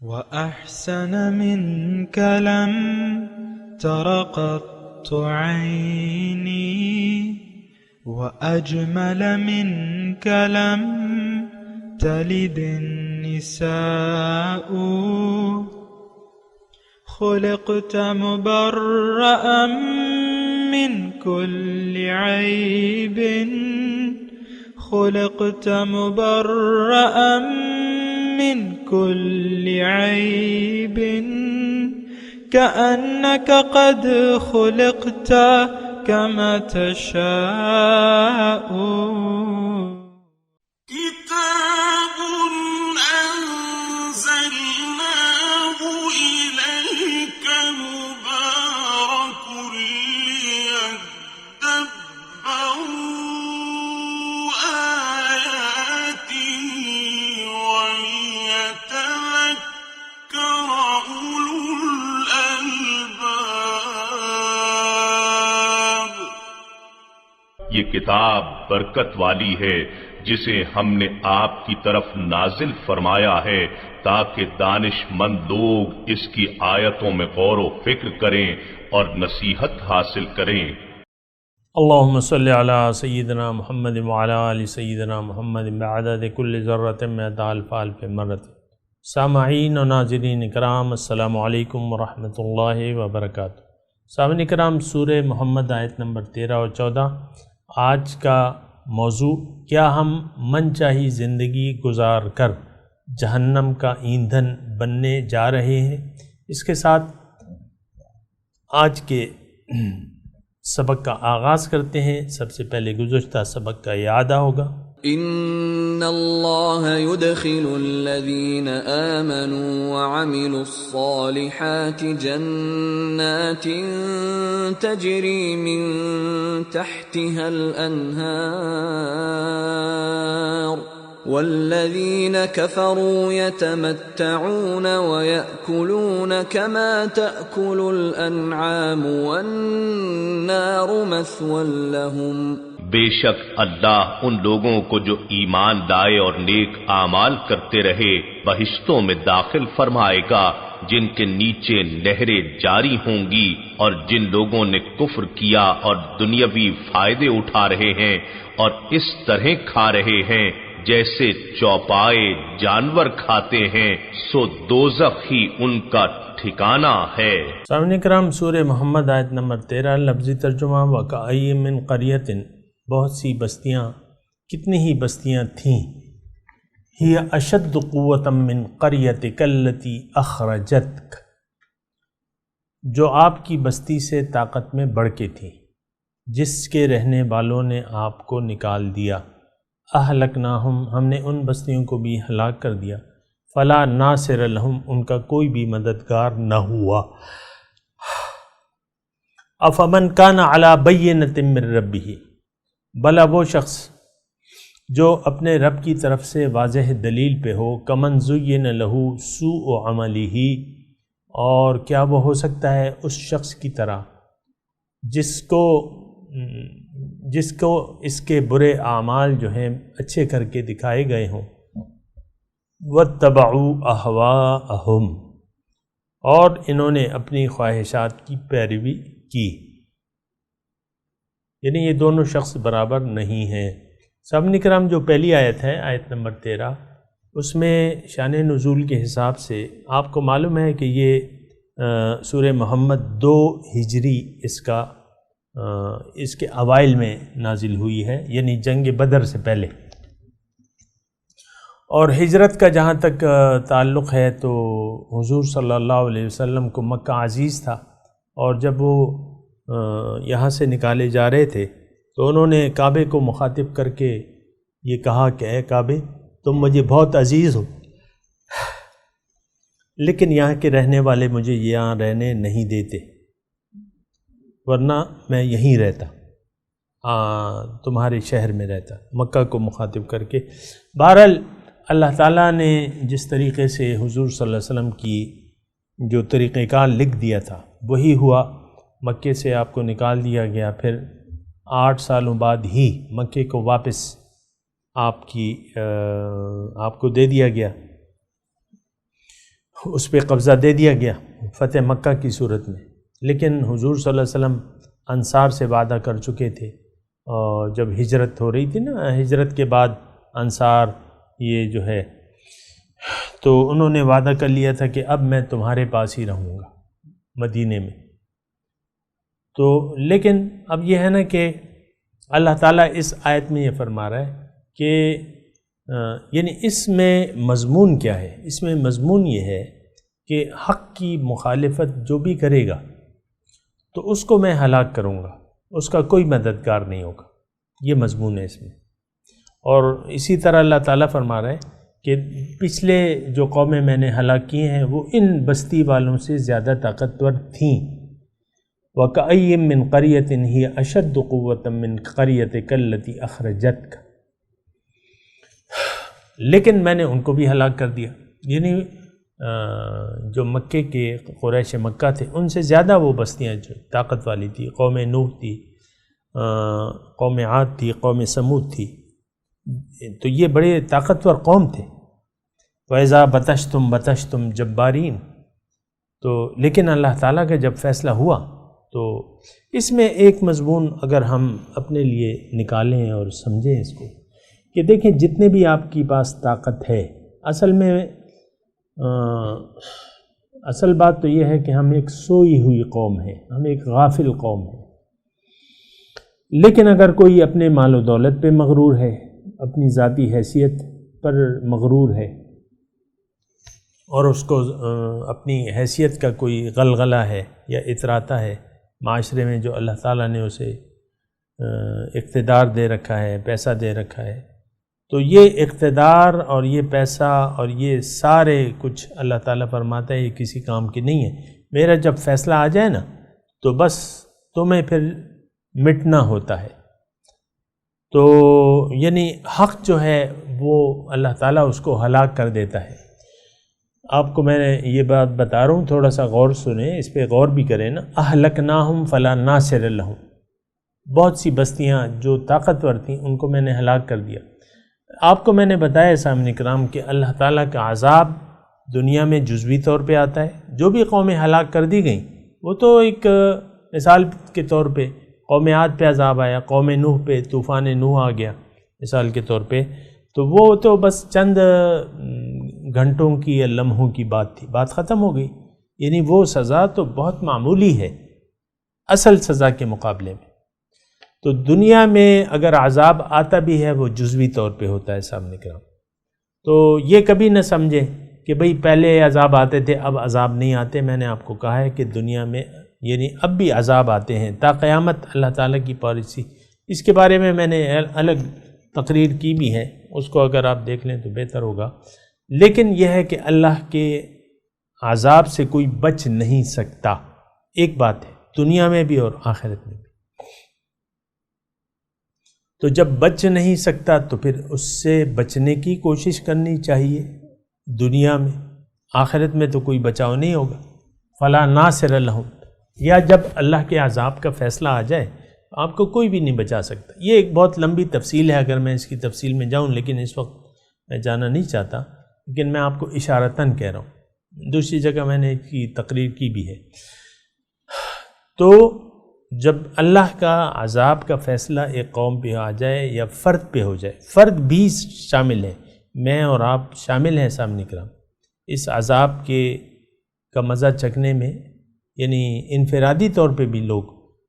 وأحسن منك لم تر قط عيني وأجمل منك لم تلد النساء خلقت مبرأ من كل عيب خلقت مبرأ من كل عيب كأنك قد خلقت كما تشاء كتاب أنزلناه إليك مبارك ليدبروا آياته وليتذكر أولو الألباب۔ یہ کتاب برکت والی ہے جسے ہم نے آپ کی طرف نازل فرمایا ہے تاکہ دانش مند لوگ اس کی آیتوں میں غور و فکر کریں اور نصیحت حاصل کریں۔ اللہم صلی علی سیدنا محمد وعلی آل سیدنا محمد بعدد کل ذرۃ مئۃ الف الف مرۃ۔ سامعین و ناظرین اکرام، السلام علیکم ورحمۃ اللہ وبرکاتہ۔ سامعین اکرام، سورہ محمد آیت نمبر 13 اور 14۔ آج کا موضوع، کیا ہم من چاہی زندگی گزار کر جہنم کا ایندھن بننے جا رہے ہیں؟ اس کے ساتھ آج کے سبق کا آغاز کرتے ہیں۔ سب سے پہلے گزشتہ سبق کا اعادہ ہوگا۔ ان اللہ يدخل الذین آمنوا وعملوا الصالحات جنات تجری من تحتها الانہار والذین کفروا یتمتعون ویأکلون کما تأکل الانعام والنار مثوی لهم۔ بے شک اللہ ان لوگوں کو جو ایمان لائے اور نیک اعمال کرتے رہے بہشتوں میں داخل فرمائے گا جن کے نیچے نہریں جاری ہوں گی، اور جن لوگوں نے کفر کیا اور دنیاوی فائدے اٹھا رہے ہیں اور اس طرح کھا رہے ہیں جیسے چوپائے جانور کھاتے ہیں، سو دوزخ ہی ان کا ٹھکانہ ہے۔ سامعین کرام، سورہ محمد آیت نمبر 13، لفظی ترجمہ۔ وَكَأَيٍّ مِّن قَرْيَةٍ، بہت سی بستیاں، کتنی ہی بستیاں تھیں، ہی اشد قوۃ من قریتک التی اخرجتک، جو آپ کی بستی سے طاقت میں بڑھ کے تھی، جس کے رہنے والوں نے آپ کو نکال دیا۔ اہلکناہم، ہم نے ان بستیوں کو بھی ہلاک کر دیا۔ فلا ناصر لہم، ان کا کوئی بھی مددگار نہ ہوا۔ افمن کان علی بینۃ من ربہ، بھلا وہ شخص جو اپنے رب کی طرف سے واضح دلیل پہ ہو، کمن زین لہ سوء عملہ، اور کیا وہ ہو سکتا ہے اس شخص کی طرح جس کو اس کے برے اعمال جو ہیں اچھے کر کے دکھائے گئے ہوں۔ واتبعوا اہواءہم، اور انہوں نے اپنی خواہشات کی پیروی کی، یعنی یہ دونوں شخص برابر نہیں ہیں۔ سامعین کرام، جو پہلی آیت ہے، آیت نمبر 13، اس میں شان نزول کے حساب سے آپ کو معلوم ہے کہ یہ سورہ محمد 2 ہجری اس کے اوائل میں نازل ہوئی ہے، یعنی جنگ بدر سے پہلے۔ اور ہجرت کا جہاں تک تعلق ہے تو حضور صلی اللہ علیہ وسلم کو مکہ عزیز تھا، اور جب وہ یہاں سے نکالے جا رہے تھے تو انہوں نے کعبے کو مخاطب کر کے یہ کہا کہ اے کعبے، تم مجھے بہت عزیز ہو، لیکن یہاں کے رہنے والے مجھے یہاں رہنے نہیں دیتے، ورنہ میں یہیں رہتا، تمہارے شہر میں رہتا، مکہ کو مخاطب کر کے۔ بہرحال اللہ تعالیٰ نے جس طریقے سے حضور صلی اللہ علیہ وسلم کی جو طریقہ کار لکھ دیا تھا وہی ہوا، مکے سے آپ کو نکال دیا گیا، پھر 8 سالوں بعد ہی مکے کو واپس آپ کو دے دیا گیا۔ اس پہ قبضہ دے دیا گیا فتح مکہ کی صورت میں، لیکن حضور صلی اللہ علیہ وسلم انصار سے وعدہ کر چکے تھے، اور جب ہجرت ہو رہی تھی نا، ہجرت کے بعد انصار یہ جو ہے تو انہوں نے وعدہ کر لیا تھا کہ اب میں تمہارے پاس ہی رہوں گا مدینے میں۔ تو لیکن اب یہ ہے نا کہ اللہ تعالیٰ اس آیت میں یہ فرما رہا ہے کہ یعنی اس میں مضمون کیا ہے؟ اس میں مضمون یہ ہے کہ حق کی مخالفت جو بھی کرے گا تو اس کو میں ہلاک کروں گا، اس کا کوئی مددگار نہیں ہوگا، یہ مضمون ہے اس میں۔ اور اسی طرح اللہ تعالیٰ فرما رہا ہے کہ پچھلے جو قومیں میں نے ہلاک کی ہیں وہ ان بستی والوں سے زیادہ طاقتور تھیں۔ وَكَأَيٍّ مِّن قَرْيَةٍ هِيَ أَشَدُّ قُوَّةً مِّن قَرْيَتِكَ الَّتِي أَخْرَجَتْكَ، لیکن میں نے ان کو بھی ہلاک کر دیا۔ یعنی جو مکے کے قریش مکہ تھے ان سے زیادہ وہ بستیاں جو طاقت والی تھی، قوم نوح تھی، قوم عاد تھی، قوم سمود تھی، تو یہ بڑے طاقتور قوم تھے۔ وَإِذَا بَطَشْتُمْ بَطَشْتُمْ جَبَّارِينَ، تو لیکن اللہ تعالیٰ کا جب فیصلہ ہوا تو اس میں ایک مضمون اگر ہم اپنے لیے نکالیں اور سمجھیں اس کو کہ دیکھیں جتنے بھی آپ کی پاس طاقت ہے، اصل میں اصل بات تو یہ ہے کہ ہم ایک سوئی ہوئی قوم ہیں، ہم ایک غافل قوم ہیں۔ لیکن اگر کوئی اپنے مال و دولت پہ مغرور ہے، اپنی ذاتی حیثیت پر مغرور ہے، اور اس کو اپنی حیثیت کا کوئی غلغلہ ہے یا اتراتا ہے معاشرے میں، جو اللہ تعالیٰ نے اسے اقتدار دے رکھا ہے، پیسہ دے رکھا ہے، تو یہ اقتدار اور یہ پیسہ اور یہ سارے کچھ اللہ تعالیٰ فرماتا ہے یہ کسی کام کی نہیں ہے۔ میرا جب فیصلہ آ جائے نا تو بس تمہیں پھر مٹنا ہوتا ہے۔ تو یعنی حق جو ہے وہ اللہ تعالیٰ اس کو ہلاک کر دیتا ہے۔ آپ کو میں نے یہ بات بتا رہا ہوں، تھوڑا سا غور سنیں، اس پہ غور بھی کریں نا۔ اہلکناہم فلا ناصر لہم، بہت سی بستیاں جو طاقتور تھیں ان کو میں نے ہلاک کر دیا۔ آپ کو میں نے بتایا سامعین کرام کہ اللہ تعالیٰ کا عذاب دنیا میں جزوی طور پہ آتا ہے۔ جو بھی قومیں ہلاک کر دی گئیں وہ تو ایک مثال کے طور پہ قوم عاد پہ عذاب آیا، قوم نوح پہ طوفان نوح آ گیا مثال کے طور پہ، تو وہ تو بس چند گھنٹوں کی یا لمحوں کی بات تھی، بات ختم ہو گئی۔ یعنی وہ سزا تو بہت معمولی ہے اصل سزا کے مقابلے میں۔ تو دنیا میں اگر عذاب آتا بھی ہے وہ جزوی طور پہ ہوتا ہے سامنے کرام۔ تو یہ کبھی نہ سمجھے کہ بھئی پہلے عذاب آتے تھے اب عذاب نہیں آتے۔ میں نے آپ کو کہا ہے کہ دنیا میں یعنی اب بھی عذاب آتے ہیں تا قیامت، اللہ تعالیٰ کی پالیسی۔ اس کے بارے میں نے الگ تقریر کی بھی ہے، اس کو اگر آپ دیکھ لیں تو بہتر ہوگا۔ لیکن یہ ہے کہ اللہ کے عذاب سے کوئی بچ نہیں سکتا، ایک بات ہے دنیا میں بھی اور آخرت میں بھی۔ تو جب بچ نہیں سکتا تو پھر اس سے بچنے کی کوشش کرنی چاہیے دنیا میں، آخرت میں تو کوئی بچاؤ نہیں ہوگا۔ فلا ناصر لہم، یا جب اللہ کے عذاب کا فیصلہ آ جائے آپ کو کوئی بھی نہیں بچا سکتا۔ یہ ایک بہت لمبی تفصیل ہے، اگر میں اس کی تفصیل میں جاؤں، لیکن اس وقت میں جانا نہیں چاہتا، لیکن میں آپ کو اشارتاً کہہ رہا ہوں، دوسری جگہ میں نے اس کی تقریر کی بھی ہے۔ تو جب اللہ کا عذاب کا فیصلہ ایک قوم پہ آ جائے یا فرد پہ ہو جائے، فرد بھی شامل ہے، میں اور آپ شامل ہیں سامنے کرام اس عذاب کا مزہ چکھنے میں، یعنی انفرادی طور پہ بھی لوگ،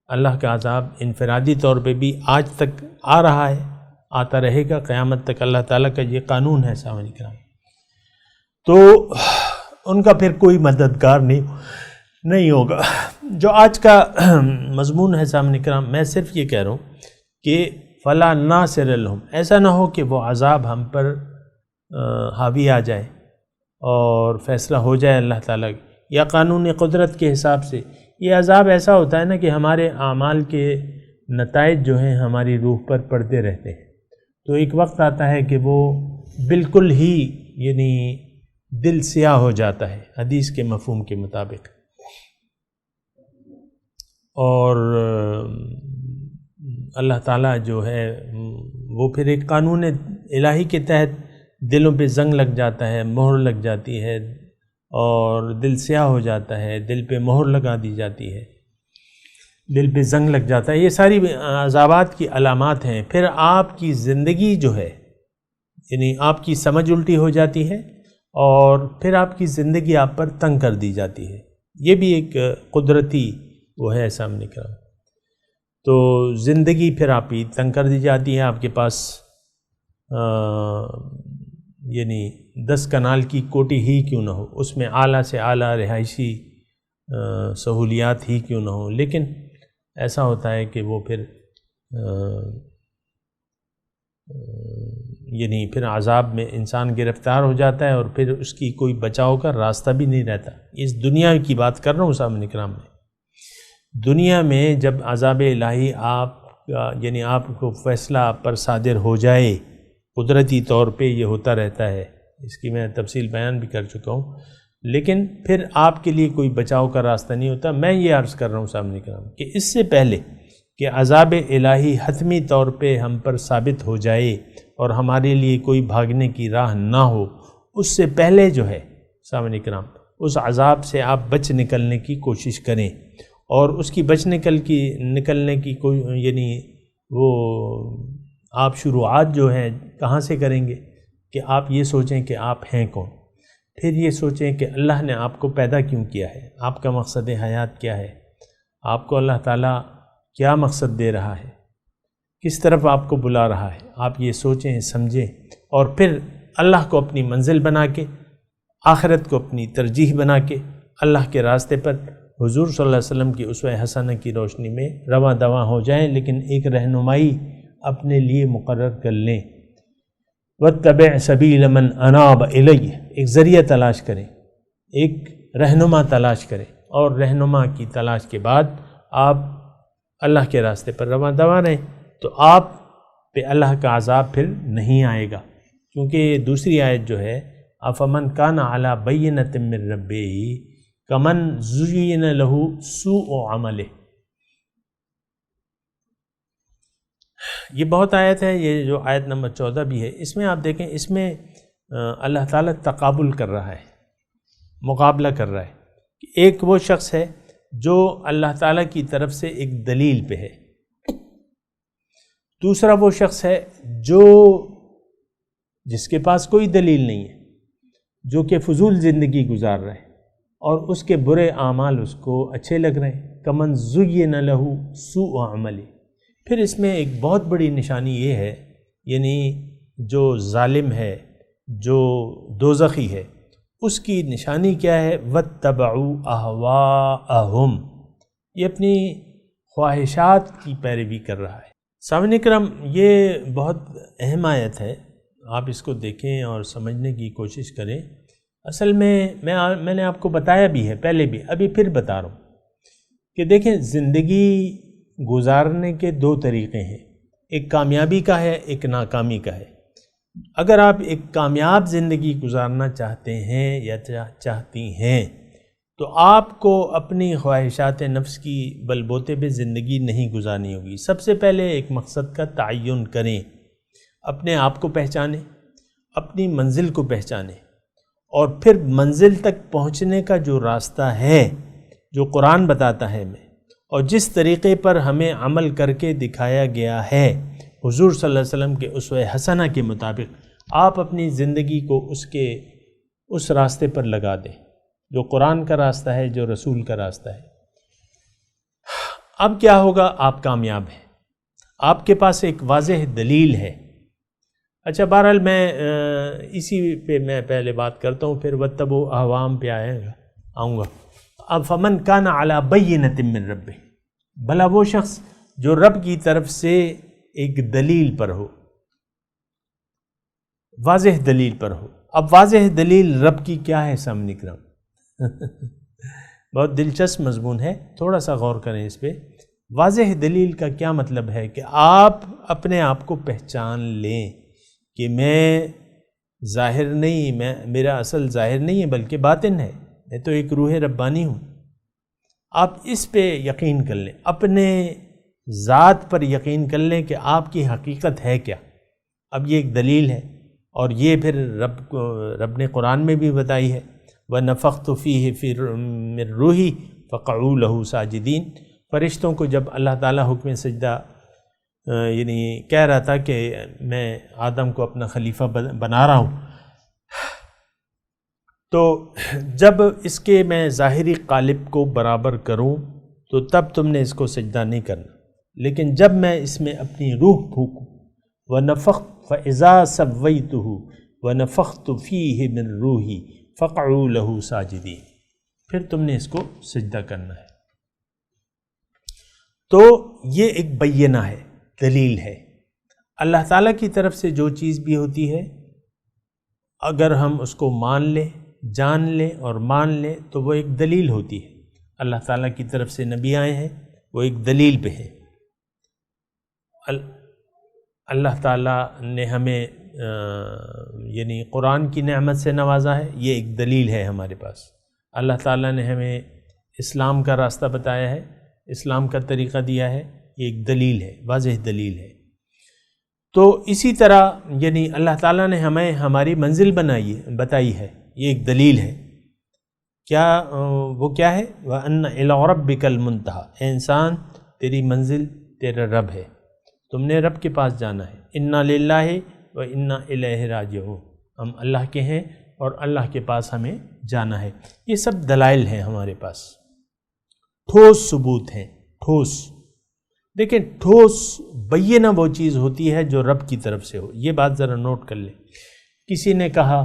اللہ کا عذاب انفرادی طور پہ بھی آج تک آ رہا ہے، آتا رہے گا قیامت تک، اللہ تعالیٰ کا یہ قانون ہے سامنے کرام۔ تو ان کا پھر کوئی مددگار نہیں ہوگا۔ جو آج کا مضمون ہے سامنے کرام، میں صرف یہ کہہ رہا ہوں کہ فلا ناصر لہم، ایسا نہ ہو کہ وہ عذاب ہم پر حاوی آ جائے اور فیصلہ ہو جائے اللہ تعالیٰ یا قانون قدرت کے حساب سے۔ یہ عذاب ایسا ہوتا ہے نا کہ ہمارے اعمال کے نتائج جو ہیں ہماری روح پر پڑتے رہتے ہیں، تو ایک وقت آتا ہے کہ وہ بالکل ہی یعنی دل سیاہ ہو جاتا ہے حدیث کے مفہوم کے مطابق، اور اللہ تعالیٰ جو ہے وہ پھر ایک قانون الہی کے تحت دلوں پہ زنگ لگ جاتا ہے، مہر لگ جاتی ہے، اور دل سیاہ ہو جاتا ہے، دل پہ مہر لگا دی جاتی ہے، دل پہ زنگ لگ جاتا ہے، یہ ساری عذابات کی علامات ہیں۔ پھر آپ کی زندگی جو ہے، یعنی آپ کی سمجھ الٹی ہو جاتی ہے اور پھر آپ کی زندگی آپ پر تنگ کر دی جاتی ہے۔ یہ بھی ایک قدرتی وہ ہے سامنے کا۔ تو زندگی پھر آپ کی تنگ کر دی جاتی ہے، آپ کے پاس یعنی 10 کنال کی کوٹی ہی کیوں نہ ہو، اس میں اعلیٰ سے اعلیٰ رہائشی سہولیات ہی کیوں نہ ہو، لیکن ایسا ہوتا ہے کہ وہ پھر یعنی پھر عذاب میں انسان گرفتار ہو جاتا ہے اور پھر اس کی کوئی بچاؤ کا راستہ بھی نہیں رہتا۔ اس دنیا کی بات کر رہا ہوں سامنے کرام میں۔ دنیا میں جب عذاب الہی یعنی آپ کو فیصلہ آپ پر صادر ہو جائے، قدرتی طور پہ یہ ہوتا رہتا ہے، اس کی میں تفصیل بیان بھی کر چکا ہوں، لیکن پھر آپ کے لیے کوئی بچاؤ کا راستہ نہیں ہوتا۔ میں یہ عرض کر رہا ہوں سامنے کرام کہ اس سے پہلے کہ عذاب الہی حتمی طور پہ ہم پر ثابت ہو جائے اور ہمارے لیے کوئی بھاگنے کی راہ نہ ہو، اس سے پہلے جو ہے سامنے کرام اس عذاب سے آپ بچ نکلنے کی کوشش کریں، اور اس کی نکلنے کی کوئی یعنی وہ آپ شروعات جو ہیں کہاں سے کریں گے کہ آپ یہ سوچیں کہ آپ ہیں کون، پھر یہ سوچیں کہ اللہ نے آپ کو پیدا کیوں کیا ہے، آپ کا مقصد حیات کیا ہے، آپ کو اللہ تعالیٰ کیا مقصد دے رہا ہے، کس طرف آپ کو بلا رہا ہے، آپ یہ سوچیں سمجھیں، اور پھر اللہ کو اپنی منزل بنا کے، آخرت کو اپنی ترجیح بنا کے اللہ کے راستے پر حضور صلی اللہ علیہ وسلم کی اسوہ حسنہ کی روشنی میں رواں دواں ہو جائیں، لیکن ایک رہنمائی اپنے لیے مقرر کر لیں۔ وَاتَّبِعْ سَبِيلَ مَنْ أَنَابَ إِلَيَّ، ایک ذریعہ تلاش کریں، ایک رہنما تلاش کریں، اور رہنما کی تلاش کے بعد آپ اللہ کے راستے پر رواں دواں رہیں، تو آپ پہ اللہ کا عذاب پھر نہیں آئے گا، کیونکہ دوسری آیت جو ہے أَفَمَنْ كَانَ عَلَى بَيِّنَةٍ مِّن رَبِّهِ کمن زُيِّنَ لَهُ سُوءُ عَمَلِهِ، یہ بہت آیت ہے، یہ جو آیت نمبر 14 بھی ہے، اس میں آپ دیکھیں، اس میں اللہ تعالیٰ تقابل کر رہا ہے، مقابلہ کر رہا ہے کہ ایک وہ شخص ہے جو اللہ تعالیٰ کی طرف سے ایک دلیل پہ ہے، دوسرا وہ شخص ہے جس کے پاس کوئی دلیل نہیں ہے، جو کہ فضول زندگی گزار رہا ہے اور اس کے برے اعمال اس کو اچھے لگ رہے ہیں۔ کمن زُيِّنَ لَهُ سُوءُ عَمَلِهِ، پھر اس میں ایک بہت بڑی نشانی یہ ہے، یعنی جو ظالم ہے، جو دوزخی ہے، اس کی نشانی کیا ہے؟ وَاتَّبَعُوا أَهْوَاءَهُمْ، یہ اپنی خواہشات کی پیروی کر رہا ہے۔ سامعین کرام، یہ بہت اہم آیت ہے، آپ اس کو دیکھیں اور سمجھنے کی کوشش کریں۔ اصل میں میں نے آپ کو بتایا بھی ہے پہلے بھی، ابھی پھر بتا رہا ہوں کہ دیکھیں، زندگی گزارنے کے 2 طریقے ہیں، ایک کامیابی کا ہے، ایک ناکامی کا ہے۔ اگر آپ ایک کامیاب زندگی گزارنا چاہتے ہیں یا چاہتی ہیں تو آپ کو اپنی خواہشات نفس کی بل بوتے پہ زندگی نہیں گزارنی ہوگی۔ سب سے پہلے ایک مقصد کا تعین کریں، اپنے آپ کو پہچانیں، اپنی منزل کو پہچانیں، اور پھر منزل تک پہنچنے کا جو راستہ ہے، جو قرآن بتاتا ہے ہمیں، اور جس طریقے پر ہمیں عمل کر کے دکھایا گیا ہے حضور صلی اللہ علیہ وسلم کے اسوہ حسنہ کے مطابق، آپ اپنی زندگی کو اس راستے پر لگا دیں جو قرآن کا راستہ ہے، جو رسول کا راستہ ہے۔ اب کیا ہوگا؟ آپ کامیاب ہیں، آپ کے پاس ایک واضح دلیل ہے۔ اچھا، بہرحال میں اسی پہ میں پہلے بات کرتا ہوں، پھر وَاتَّبُعُوا أَهْوَاءَهُمْ پہ آؤں گا۔ اب فَمَنْ كَانَ عَلَى بَيِّنَةٍ مِّن رَبِّهِ، بھلا وہ شخص جو رب کی طرف سے ایک دلیل پر ہو، واضح دلیل پر ہو۔ اب واضح دلیل رب کی کیا ہے سامنے کرام؟ بہت دلچسپ مضمون ہے، تھوڑا سا غور کریں اس پہ۔ واضح دلیل کا کیا مطلب ہے کہ آپ اپنے آپ کو پہچان لیں کہ میں ظاہر نہیں، میرا اصل ظاہر نہیں ہے بلکہ باطن ہے، میں تو ایک روح ربانی ہوں۔ آپ اس پہ یقین کر لیں، اپنے ذات پر یقین کر لیں کہ آپ کی حقیقت ہے کیا۔ اب یہ ایک دلیل ہے، اور یہ پھر رب نے قرآن میں بھی بتائی ہے، وَنَفَخْتُ فِيهِ مِن رُوحِي فَقَعُوا لَهُ سَاجِدِينَ۔ فرشتوں کو جب اللہ تعالیٰ حکم سجدہ یعنی کہہ رہا تھا کہ میں آدم کو اپنا خلیفہ بنا رہا ہوں، تو جب اس کے میں ظاہری قالب کو برابر کروں تو تب تم نے اس کو سجدہ نہیں کرنا، لیکن جب میں اس میں اپنی روح پھونکوں وَنَفَخْتُ فَإِذَا سَوَّيْتُهُ وَنَفَخْتُ فِيهِ مِن رُوحِي فَقَعُوا لَهُ سَاجِدِينَ، پھر تم نے اس کو سجدہ کرنا ہے۔ تو یہ ایک بینہ ہے، دلیل ہے۔ اللہ تعالیٰ کی طرف سے جو چیز بھی ہوتی ہے اگر ہم اس کو مان لیں، جان لیں اور مان لیں تو وہ ایک دلیل ہوتی ہے۔ اللہ تعالیٰ کی طرف سے نبی آئے ہیں، وہ ایک دلیل پہ ہیں۔ اللہ تعالیٰ نے ہمیں یعنی قرآن کی نعمت سے نوازا ہے، یہ ایک دلیل ہے ہمارے پاس۔ اللہ تعالیٰ نے ہمیں اسلام کا راستہ بتایا ہے، اسلام کا طریقہ دیا ہے، یہ ایک دلیل ہے، واضح دلیل ہے۔ تو اسی طرح یعنی اللہ تعالیٰ نے ہمیں ہماری منزل بتائی ہے، یہ ایک دلیل ہے۔ کیا وہ کیا ہے؟ وَأَنَّ إِلَىٰ رَبِّكَ الْمُنْتَهَىٰ، اے انسان تیری منزل تیرا رب ہے، تم نے رب کے پاس جانا ہے۔ اِنَّا لِلَّهِ وَإِنَّا إِلَيْهِ رَاجِعُونَ، ہم اللہ کے ہیں اور اللہ کے پاس ہمیں جانا ہے۔ یہ سب دلائل ہیں ہمارے پاس، ٹھوس ثبوت ہیں، ٹھوس۔ دیکھیں ٹھوس بینہ وہ چیز ہوتی ہے جو رب کی طرف سے ہو۔ یہ بات ذرا نوٹ کر لیں۔ کسی نے کہا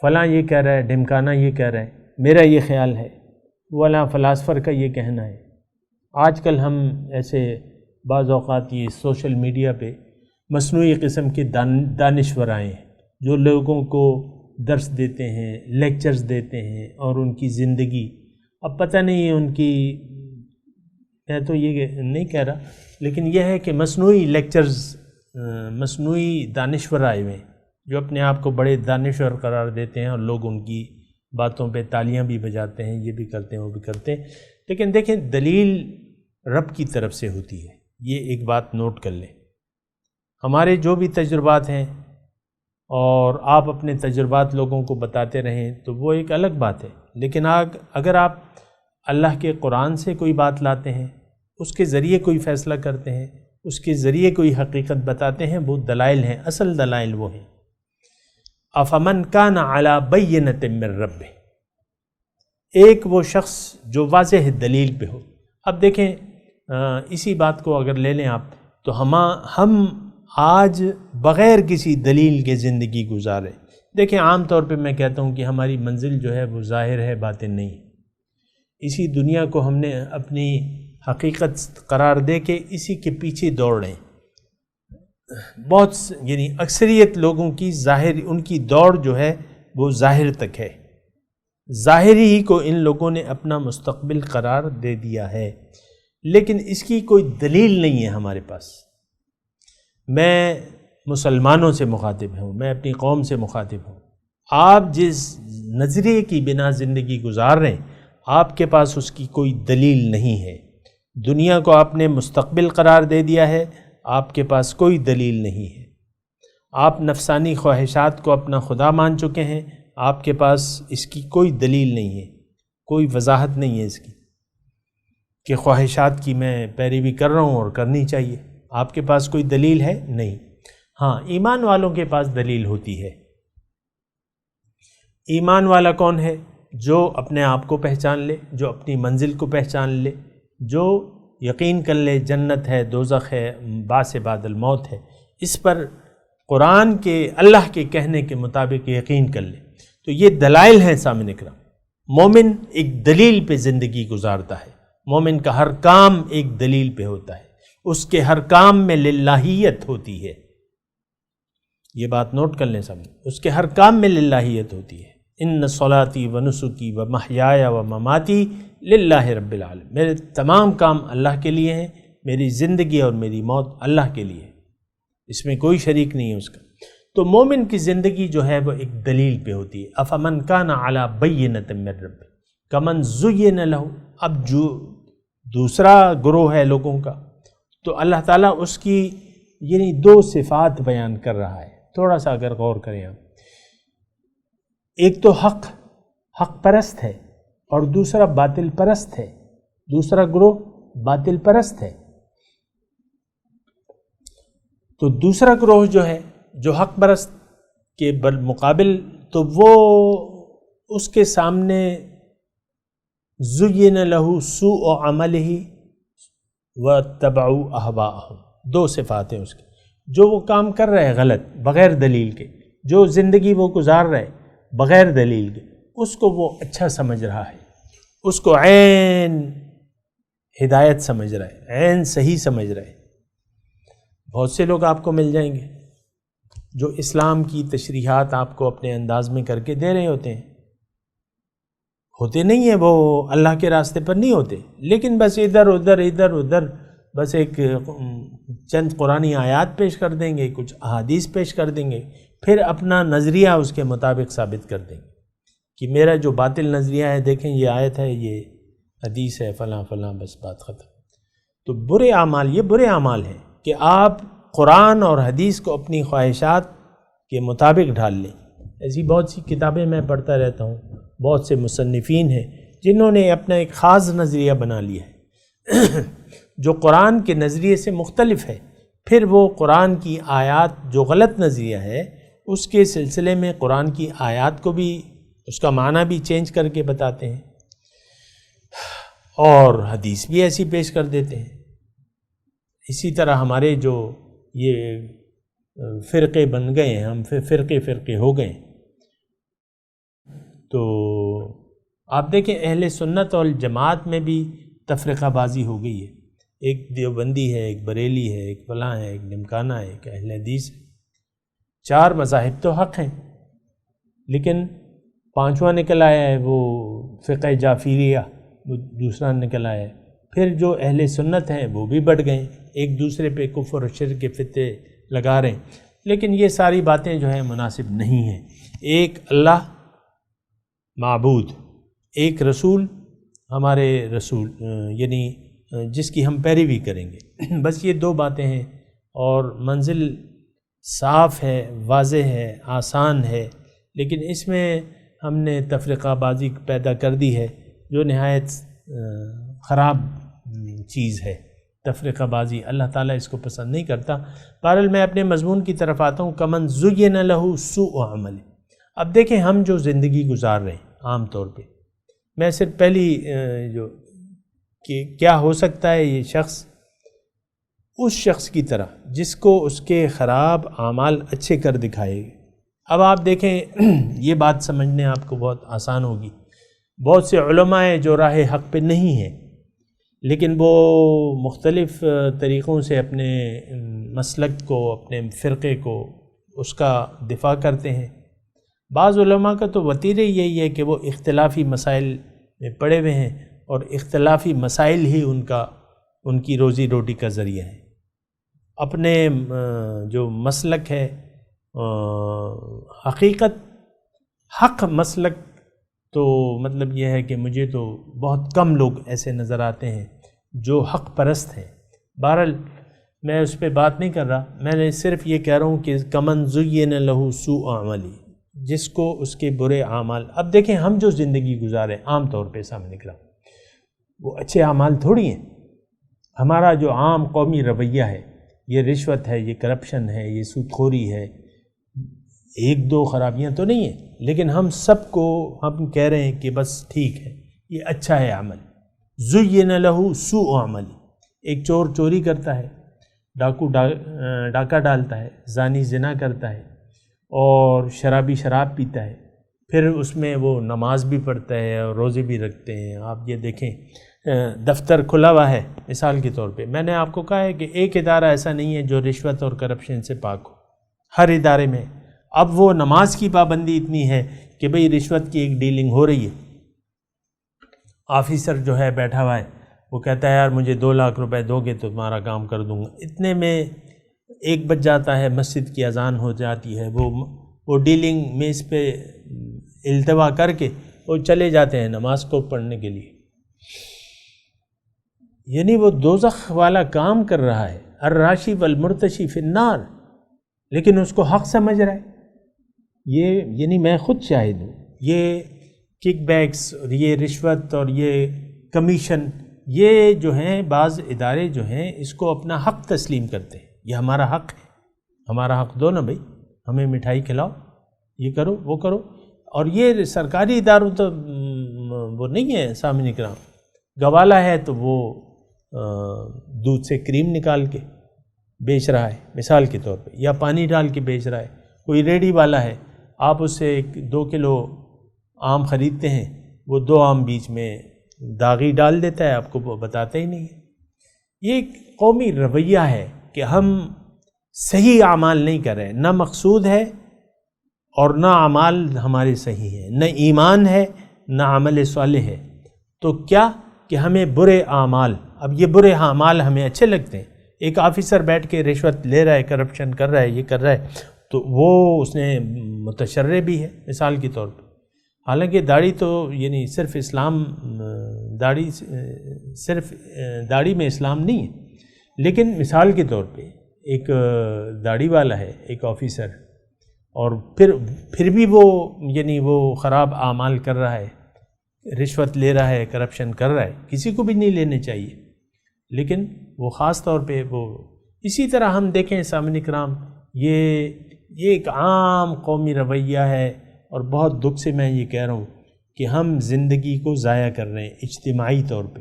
فلاں یہ کہہ رہا ہے، ڈھمکانا یہ کہہ رہا ہے، میرا یہ خیال ہے، فلاں فلاسفر کا یہ کہنا ہے۔ آج کل ہم ایسے بعض اوقات یہ سوشل میڈیا پہ مصنوعی قسم کے دانشور آئے ہیں جو لوگوں کو درس دیتے ہیں، لیکچرز دیتے ہیں، اور ان کی زندگی اب پتہ نہیں ان کی، میں تو یہ نہیں کہہ رہا، لیکن یہ ہے کہ مصنوعی لیکچرز، مصنوعی دانشور آئے ہوئے ہیں جو اپنے آپ کو بڑے دانشور قرار دیتے ہیں، اور لوگ ان کی باتوں پہ تالیاں بھی بجاتے ہیں، یہ بھی کرتے ہیں وہ بھی کرتے ہیں۔ لیکن دیکھیں دلیل رب کی طرف سے ہوتی ہے، یہ ایک بات نوٹ کر لیں۔ ہمارے جو بھی تجربات ہیں اور آپ اپنے تجربات لوگوں کو بتاتے رہیں تو وہ ایک الگ بات ہے، لیکن اگر آپ اللہ کے قرآن سے کوئی بات لاتے ہیں، اس کے ذریعے کوئی فیصلہ کرتے ہیں، اس کے ذریعے کوئی حقیقت بتاتے ہیں، وہ دلائل ہیں، اصل دلائل وہ ہیں۔ افمن کان علی بینۃ من ربہ، ایک وہ شخص جو واضح دلیل پہ ہو۔ اب دیکھیں اسی بات کو اگر لے لیں آپ تو ہم آج بغیر کسی دلیل کے زندگی گزارے۔ دیکھیں عام طور پہ میں کہتا ہوں کہ ہماری منزل جو ہے وہ ظاہر ہے، باطن نہیں۔ اسی دنیا کو ہم نے اپنی حقیقت قرار دے کے اسی کے پیچھے دوڑ رہے ہیں۔ بہت یعنی اکثریت لوگوں کی ان کی دوڑ جو ہے وہ ظاہر تک ہے، ظاہری ہی کو ان لوگوں نے اپنا مستقبل قرار دے دیا ہے، لیکن اس کی کوئی دلیل نہیں ہے ہمارے پاس۔ میں مسلمانوں سے مخاطب ہوں، میں اپنی قوم سے مخاطب ہوں۔ آپ جس نظریے کی بنا زندگی گزار رہے ہیں، آپ کے پاس اس کی کوئی دلیل نہیں ہے۔ دنیا کو آپ نے مستقبل قرار دے دیا ہے، آپ کے پاس کوئی دلیل نہیں ہے۔ آپ نفسانی خواہشات کو اپنا خدا مان چکے ہیں، آپ کے پاس اس کی کوئی دلیل نہیں ہے، کوئی وضاحت نہیں ہے اس کی کہ خواہشات کی میں پیروی کر رہا ہوں اور کرنی چاہیے۔ آپ کے پاس کوئی دلیل ہے نہیں۔ ہاں ایمان والوں کے پاس دلیل ہوتی ہے۔ ایمان والا کون ہے؟ جو اپنے آپ کو پہچان لے، جو اپنی منزل کو پہچان لے، جو یقین کر لے جنت ہے، دوزخ ہے، بعث بعد الموت ہے، اس پر قرآن کے اللہ کے کہنے کے مطابق یقین کر لے، تو یہ دلائل ہیں سامنے کرام۔ مومن ایک دلیل پہ زندگی گزارتا ہے، مومن کا ہر کام ایک دلیل پہ ہوتا ہے، اس کے ہر کام میں للہیت ہوتی ہے۔ یہ بات نوٹ کر لیں سامنے، اس کے ہر کام میں للہیت ہوتی ہے۔ ان صلاتی و نسکی و محیایا و مماتی للہ رب العالمین، میرے تمام کام اللہ کے لیے ہیں، میری زندگی اور میری موت اللہ کے لیے، اس میں کوئی شریک نہیں ہے اس کا۔ تو مومن کی زندگی جو ہے وہ ایک دلیل پہ ہوتی ہے۔ افمن کان علی بینۃ من ربہ کمن زین لہ، اب جو دوسرا گروہ ہے لوگوں کا، تو اللہ تعالیٰ اس کی یعنی دو صفات بیان کر رہا ہے، تھوڑا سا اگر غور کریں آپ۔ ایک تو حق، حق پرست ہے اور دوسرا باطل پرست ہے، دوسرا گروہ باطل پرست ہے۔ تو دوسرا گروہ جو ہے جو حق پرست کے بالمقابل، تو وہ اس کے سامنے زُیِّنَ لَهُ سُوءُ عَمَلِهِ وَاتَّبَعُوا أَهْوَاءَهُمْ، دو صفات ہیں اس کی۔ جو وہ کام کر رہے ہیں غلط بغیر دلیل کے، جو زندگی وہ گزار رہے بغیر دلیل کے، اس کو وہ اچھا سمجھ رہا ہے، اس کو عین ہدایت سمجھ رہا ہے، عین صحیح سمجھ رہا ہے۔ بہت سے لوگ آپ کو مل جائیں گے جو اسلام کی تشریحات آپ کو اپنے انداز میں کر کے دے رہے ہوتے نہیں ہیں، وہ اللہ کے راستے پر نہیں ہوتے، لیکن بس ادھر ادھر بس ایک چند قرآنی آیات پیش کر دیں گے، کچھ احادیث پیش کر دیں گے، پھر اپنا نظریہ اس کے مطابق ثابت کر دیں گے کہ میرا جو باطل نظریہ ہے، دیکھیں یہ آیت ہے، یہ حدیث ہے، فلاں فلاں، بس بات ختم۔ تو برے اعمال، یہ برے اعمال ہیں کہ آپ قرآن اور حدیث کو اپنی خواہشات کے مطابق ڈھال لیں۔ ایسی بہت سی کتابیں میں پڑھتا رہتا ہوں، بہت سے مصنفین ہیں جنہوں نے اپنا ایک خاص نظریہ بنا لیا ہے جو قرآن کے نظریے سے مختلف ہے، پھر وہ قرآن کی آیات جو غلط نظریہ ہے اس کے سلسلے میں قرآن کی آیات کو بھی، اس کا معنی بھی چینج کر کے بتاتے ہیں، اور حدیث بھی ایسی پیش کر دیتے ہیں۔ اسی طرح ہمارے جو یہ فرقے بن گئے ہیں، ہم فرقے ہو گئے، تو آپ دیکھیں اہل سنت والجماعت میں بھی تفرقہ بازی ہو گئی ہے، ایک دیوبندی ہے، ایک بریلی ہے، ایک فلاں ہے، ایک ڈمکانہ ہے، ایک اہل حدیث ہے۔ 4 مذاہب تو حق ہیں، لیکن 5واں نکل آیا ہے وہ فقہ جعفریہ، وہ دوسرا نکل آیا ہے۔ پھر جو اہل سنت ہیں وہ بھی بڑھ گئے، ایک دوسرے پہ کفر و شرک کے فتنے لگا رہے ہیں، لیکن یہ ساری باتیں جو ہیں مناسب نہیں ہیں۔ ایک اللہ معبود، ایک رسول ہمارے رسول، یعنی جس کی ہم پیروی کریں گے، بس یہ 2 باتیں ہیں، اور منزل صاف ہے، واضح ہے، آسان ہے، لیکن اس میں ہم نے تفرقہ بازی پیدا کر دی ہے جو نہایت خراب چیز ہے۔ تفرقہ بازی اللہ تعالیٰ اس کو پسند نہیں کرتا۔ بہرحال میں اپنے مضمون کی طرف آتا ہوں، کمن زُیِّنَ لَهُ سُوءُ عَمَلِ۔ اب دیکھیں ہم جو زندگی گزار رہے ہیں عام طور پہ، میں صرف پہلی جو کہ کیا ہو سکتا ہے یہ شخص اس شخص کی طرح جس کو اس کے خراب اعمال اچھے کر دکھائے گا۔ اب آپ دیکھیں یہ بات سمجھنے آپ کو بہت آسان ہوگی، بہت سے علماء ہیں جو راہ حق پہ نہیں ہیں، لیکن وہ مختلف طریقوں سے اپنے مسلک کو، اپنے فرقے کو، اس کا دفاع کرتے ہیں۔ بعض علماء کا تو وتیرہ یہی ہے کہ وہ اختلافی مسائل میں پڑے ہوئے ہیں، اور اختلافی مسائل ہی ان کی روزی روٹی کا ذریعہ ہے۔ اپنے جو مسلک ہے، حق مسلک، تو مطلب یہ ہے کہ مجھے تو بہت کم لوگ ایسے نظر آتے ہیں جو حق پرست ہیں۔ بہرحال میں اس پہ بات نہیں کر رہا، میں نے صرف یہ کہہ رہا ہوں کہ کمن زُیِّنَ لَهُ سُوءُ عَمَلِ، جس کو اس کے برے اعمال۔ اب دیکھیں ہم جو زندگی گزارے عام طور پہ سامنے نکلا، وہ اچھے اعمال تھوڑی ہیں۔ ہمارا جو عام قومی رویہ ہے، یہ رشوت ہے، یہ کرپشن ہے، یہ سود خوری ہے، 1-2 خرابیاں تو نہیں ہیں، لیکن ہم سب کو ہم کہہ رہے ہیں کہ بس ٹھیک ہے، یہ اچھا ہے عمل۔ زُیِّنَ لَهُ سُوءُ عَمَلِ، ایک چور چوری کرتا ہے، ڈاکو ڈاکہ ڈالتا ہے، زانی زنا کرتا ہے، اور شرابی شراب پیتا ہے، پھر اس میں وہ نماز بھی پڑھتا ہے اور روزے بھی رکھتے ہیں۔ آپ یہ دیکھیں دفتر کھلا ہوا ہے مثال کے طور پہ، میں نے آپ کو کہا ہے کہ ایک ادارہ ایسا نہیں ہے جو رشوت اور کرپشن سے پاک ہو، ہر ادارے میں۔ اب وہ نماز کی پابندی اتنی ہے کہ بھئی رشوت کی ایک ڈیلنگ ہو رہی ہے، آفیسر جو ہے بیٹھا ہوا ہے، وہ کہتا ہے یار مجھے 2 لاکھ روپے دو گے تو تمہارا کام کر دوں گا، اتنے میں 1 بج جاتا ہے، مسجد کی اذان ہو جاتی ہے، وہ ڈیلنگ میں اس پہ التوا کر کے وہ چلے جاتے ہیں نماز کو پڑھنے کے لیے۔ یعنی وہ دوزخ والا کام کر رہا ہے، الراشی والمرتشی فی النار، لیکن اس کو حق سمجھ رہا ہے۔ یہ یعنی میں خود شاہد ہوں یہ کک بیکس اور یہ رشوت اور یہ کمیشن، یہ جو ہیں بعض ادارے جو ہیں اس کو اپنا حق تسلیم کرتے ہیں، یہ ہمارا حق ہے، ہمارا حق دو نا بھائی، ہمیں مٹھائی کھلاؤ، یہ کرو وہ کرو. اور یہ سرکاری اداروں تو وہ نہیں ہے سامعین کرام. گوالا ہے تو وہ دودھ سے کریم نکال کے بیچ رہا ہے مثال کے طور پہ، یا پانی ڈال کے بیچ رہا ہے. کوئی ریڈی والا ہے، آپ اس سے 2 کلو آم خریدتے ہیں، وہ 2 آم بیچ میں داغی ڈال دیتا ہے، آپ کو وہ بتاتا ہی نہیں ہے. یہ ایک قومی رویہ ہے کہ ہم صحیح اعمال نہیں کر رہے، نہ مقصود ہے اور نہ اعمال ہمارے صحیح ہیں، نہ ایمان ہے نہ عمل صالح ہے. تو کیا کہ ہمیں برے اعمال، اب یہ برے اعمال ہمیں اچھے لگتے ہیں. ایک آفیسر بیٹھ کے رشوت لے رہا ہے، کرپشن کر رہا ہے، یہ کر رہا ہے، تو وہ اس نے متشرع بھی ہے مثال کے طور پہ. حالانکہ داڑھی تو یعنی صرف اسلام، داڑھی میں اسلام نہیں ہے، لیکن مثال کے طور پہ ایک داڑھی والا ہے، ایک آفیسر، اور پھر بھی وہ یعنی وہ خراب اعمال کر رہا ہے، رشوت لے رہا ہے، کرپشن کر رہا ہے. کسی کو بھی نہیں لینے چاہیے، لیکن وہ خاص طور پہ وہ. اسی طرح ہم دیکھیں سامعین کرام، یہ ایک عام قومی رویہ ہے، اور بہت دکھ سے میں یہ کہہ رہا ہوں کہ ہم زندگی کو ضائع کر رہے ہیں اجتماعی طور پہ،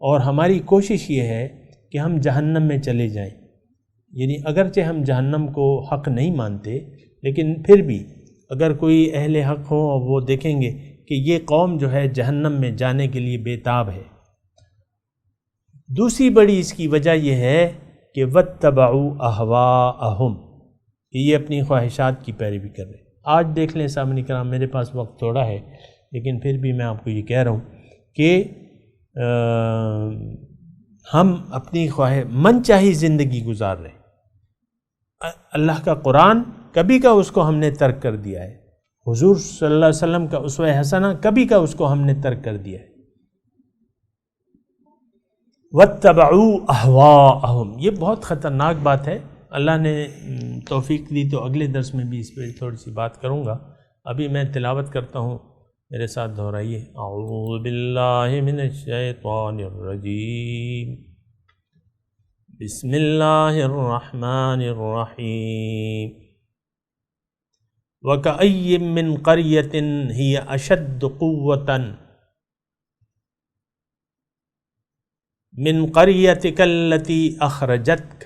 اور ہماری کوشش یہ ہے کہ ہم جہنم میں چلے جائیں. یعنی اگرچہ ہم جہنم کو حق نہیں مانتے، لیکن پھر بھی اگر کوئی اہل حق ہو اور وہ دیکھیں گے کہ یہ قوم جو ہے جہنم میں جانے کے لیے بےتاب ہے. دوسری بڑی اس کی وجہ یہ ہے کہ وَاتَّبَعُوا أَهْوَاءَهُمْ، کہ یہ اپنی خواہشات کی پیروی کر رہے ہیں. آج دیکھ لیں سامعین کرام، میرے پاس وقت تھوڑا ہے، لیکن پھر بھی میں آپ کو یہ کہہ رہا ہوں کہ ہم اپنی من چاہی زندگی گزار رہے ہیں. اللہ کا قرآن کبھی کا اس کو ہم نے ترک کر دیا ہے، حضور صلی اللہ علیہ وسلم کا اسوہ حسنہ کبھی کا اس کو ہم نے ترک کر دیا ہے. وَاتَّبَعُوا أَهْوَاءَهُمْ، یہ بہت خطرناک بات ہے. اللہ نے توفیق دی تو اگلے درس میں بھی اس پہ تھوڑی سی بات کروں گا. ابھی میں تلاوت کرتا ہوں، میرے ساتھ دہرائیے. اعوذ باللہ من الشیطان الرجیم، بسم اللہ الرحمن الرحیم. وَكَأَيٍّ مِّن قَرْيَةٍ هِيَ أَشَدُّ قُوَّةً مِّن قَرْيَتِكَ الَّتِي أَخْرَجَتْكَ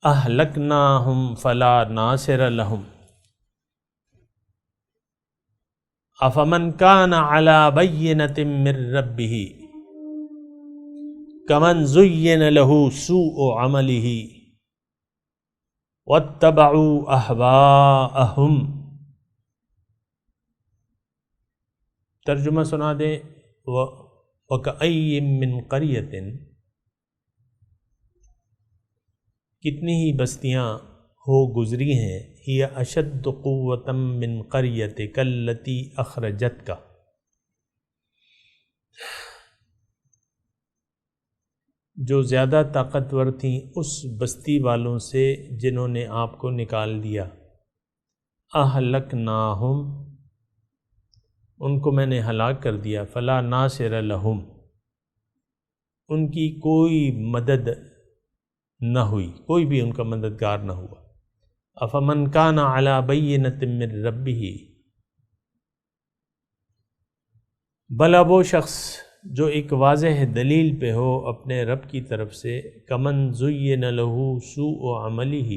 أَهْلَكْنَاهُمْ فَلَا نَاصِرَ لَهُمْ أَفَمَنْ كَانَ عَلَى بَيِّنَةٍ مِّن رَّبِّهِ كَمَنْ زُيِّنَ لَهُ سُوءُ عَمَلِهِ وَاتَّبَعُوا أَهْوَاءَهُمْ. ترجمہ سنا دیں. وَكَأَيٍّ مِّن قَرْيَةٍ، کتنی ہی بستیاں ہو گزری ہیں، ہی اشد قوتم من قریتک التی اخرجتک، جو زیادہ طاقتور تھیں اس بستی والوں سے جنہوں نے آپ کو نکال دیا. اہلکناہم، ان کو میں نے ہلاک کر دیا. فلا ناصر لہم، ان کی کوئی مدد نہ ہوئی، کوئی بھی ان کا مددگار نہ ہوا. افمن کان علی بینۃ من ربہ، بھلا وہ شخص جو ایک واضح دلیل پہ ہو اپنے رب کی طرف سے. کمن زین لہ سوء عملہ،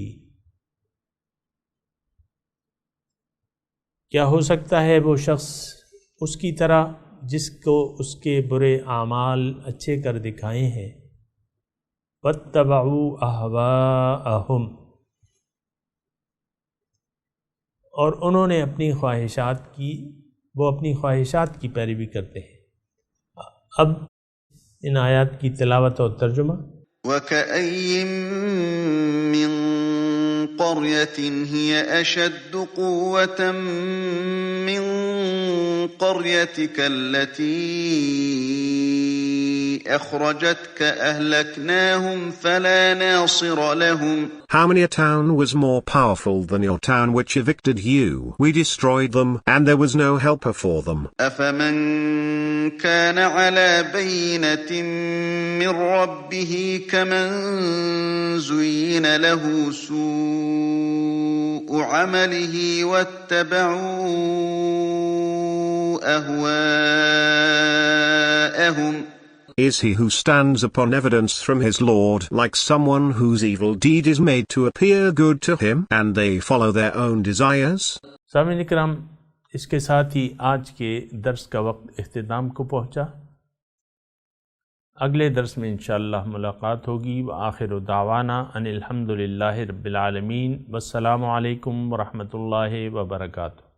کیا ہو سکتا ہے وہ شخص اس کی طرح جس کو اس کے برے اعمال اچھے کر دکھائے ہیں. وَاتَّبَعُوا أَهْوَاءَهُمْ، اور انہوں نے اپنی خواہشات کی، وہ اپنی خواہشات کی پیروی کرتے ہیں. اب ان آیات کی تلاوت اور ترجمہ. وَكَأَيٍّ مِّن قَرْيَةٍ هِيَ أَشَدُّ قُوَّةً مِّن قَرْيَتِكَ الَّتِي أخرجتك أهلكناهم فلا ناصر لهم. How many a town was more powerful than your town which evicted you? We destroyed them, and there was no helper for them. أفمن كان على بينة من ربه كمن زين له سوء عمله واتبعوا أهواءهم. Is he who stands upon evidence from his Lord like someone whose evil deed is made to appear good to him, and they follow their own desires? سامعین کرام، اس کے ساتھ ہی آج کے درس کا وقت اختتام کو پہنچا۔ اگلے درس میں انشاءاللہ ملاقات ہوگی۔ وآخر دعوانا ان الحمد للہ رب العالمین، والسلام علیکم ورحمۃ اللہ وبرکاتہ۔